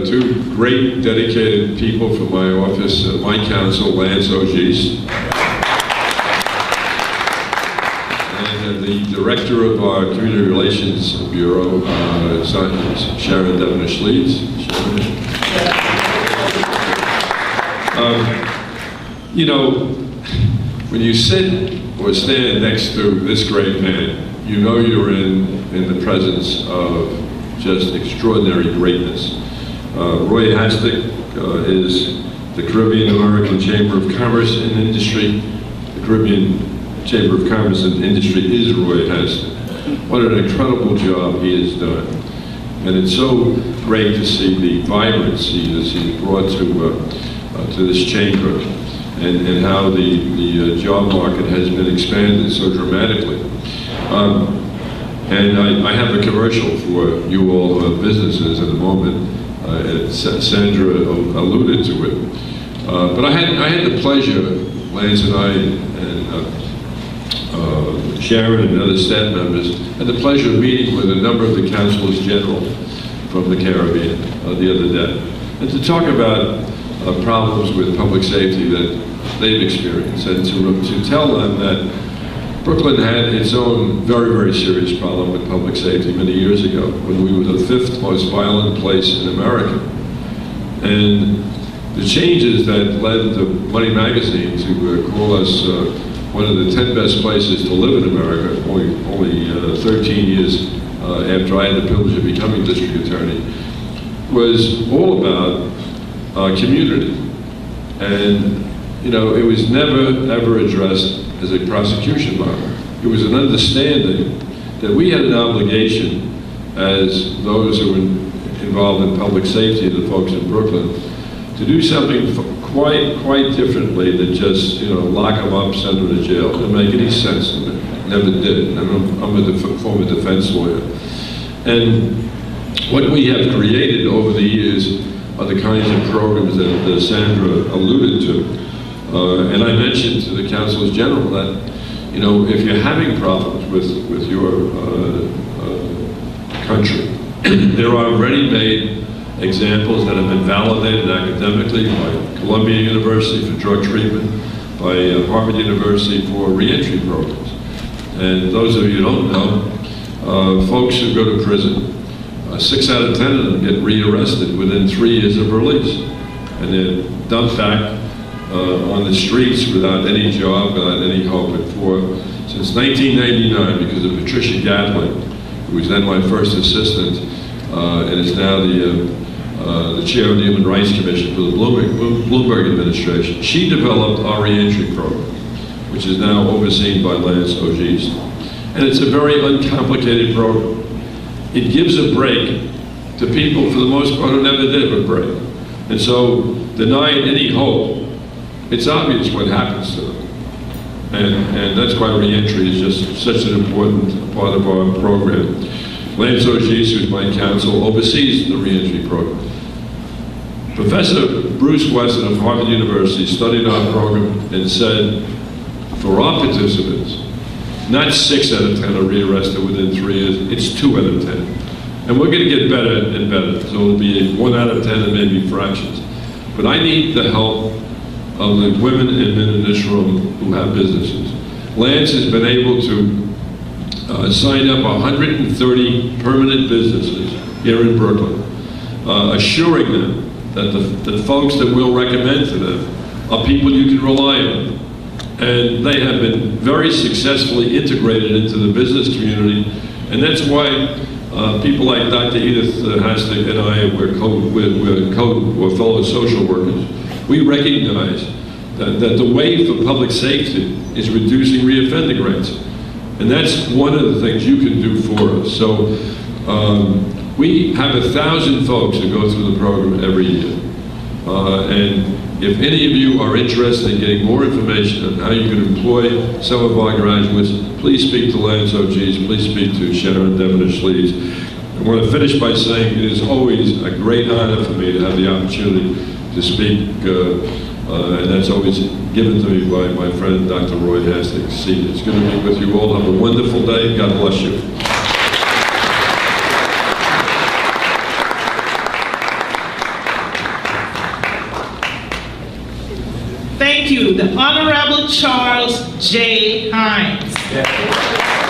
two great dedicated people from my office, my counsel, Lance O'Geese, and the director of our Community Relations Bureau, Sharon Devenish-Leeds. You know, when you sit or stand next to this great man, you know you're in the presence of just extraordinary greatness. Roy Hastick is the Caribbean American Chamber of Commerce and Industry. The Caribbean Chamber of Commerce and Industry is Roy Hastick. What an incredible job he has done. And it's so great to see the vibrancy that he's brought to this chamber, and how the job market has been expanded so dramatically. And I have a commercial for you all businesses in a moment. Sandra alluded to it. But I had the pleasure, Lance and I, and Sharon and other staff members, had the pleasure of meeting with a number of the consuls general from the Caribbean the other day, and to talk about problems with public safety that they've experienced, and to tell them that Brooklyn had its own very, very serious problem with public safety many years ago, when we were the 5th most violent place in America. And the changes that led the Money Magazine to call us one of the 10 best places to live in America, only 13 years after I had the privilege of becoming district attorney, was all about community. And you know, it was never ever addressed as a prosecution model. It was an understanding that we had an obligation as those who were involved in public safety, the folks in Brooklyn, to do something quite differently than just, you know, lock them up, send them to jail. It didn't make any sense to me. Never did. I'm a former defense lawyer. And what we have created over the years are the kinds of programs that Sandra alluded to. And I mentioned to the consuls general that, you know, if you're having problems with your country, there are ready-made examples that have been validated academically by Columbia University for drug treatment, by Harvard University for reentry programs. And those of you who don't know, folks who go to prison, 6 out of 10 of them get rearrested within 3 years of release. And they're dumped back on the streets without any job, without any hope. And since 1999, because of Patricia Gatlin, who was then my first assistant, and is now the chair of the Human Rights Commission for the Bloomberg administration, she developed our reentry program, which is now overseen by Lance O'Geese. And it's a very uncomplicated program. It gives a break to people, for the most part, who never did have a break. And so, denied any hope, it's obvious what happens to them. And that's why reentry is just such an important part of our program. Lance O'Geese, who's my counsel, oversees the reentry program. Professor Bruce Wesson of Harvard University studied our program and said, for our participants, not 6 out of 10 are rearrested within 3 years, it's 2 out of 10. And we're going to get better and better, so it'll be 1 out of 10 and maybe fractions. But I need the help of the women and men in this room who have businesses. Lance has been able to sign up 130 permanent businesses here in Brooklyn, assuring them that the folks that we'll recommend to them are people you can rely on. And they have been very successfully integrated into the business community, and that's why people like Dr. Edith Hastick and I, we're fellow social workers. We recognize that the way for public safety is reducing reoffending rates. And that's one of the things you can do for us. So we have 1,000 folks who go through the program every year. And if any of you are interested in getting more information on how you can employ some of our graduates, please speak to Lance O'Geese, please speak to Sharon Devenish-Leeds. I want to finish by saying it is always a great honor for me to have the opportunity to speak, and that's always given to me by my friend Dr. Roy Hastick. See, it's good to be with you all. Have a wonderful day. God bless you. Thank you, the Honorable Charles J. Hynes. Yeah.